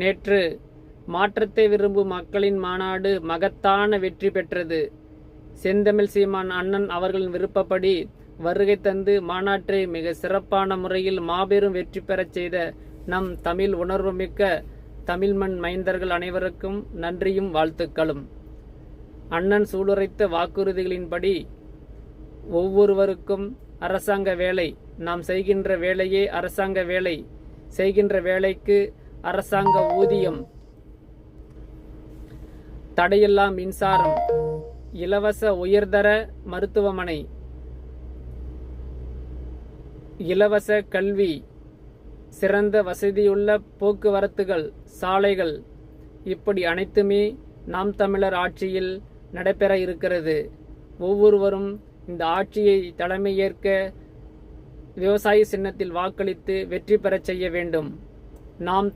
நேற்று மாற்றத்தை விரும்பும் மக்களின் மாநாடு மகத்தான வெற்றி பெற்றது. செந்தமிழ் சீமான் அண்ணன் அவர்களின் விருப்பப்படி வருகை தந்து மாநாட்டை மிக சிறப்பான முறையில் மாபெரும் வெற்றி பெறச் செய்த நம் தமிழ் உணர்வுமிக்க தமிழ் மண் மைந்தர்கள் அனைவருக்கும் நன்றியும் வாழ்த்துக்களும். அண்ணன் சூளுரைத்த வாக்குறுதிகளின்படி ஒவ்வொருவருக்கும் அரசாங்க வேலை, நாம் செய்கின்ற வேலையே அரசாங்க வேலை, செய்கின்ற வேலைக்கு அரசாங்க ஊதியம், தடையில்லா மின்சாரம், இலவச உயர்தர மருத்துவமனை, இலவச கல்வி, சிறந்த வசதியுள்ள போக்குவரத்துகள், சாலைகள், இப்படி அனைத்துமே நாம் தமிழர் ஆட்சியில் நடைபெற இருக்கிறது. ஒவ்வொருவரும் இந்த ஆட்சியை தலைமையேற்க விவசாய சின்னத்தில் வாக்களித்து வெற்றி பெறச் செய்ய வேண்டும். நாம்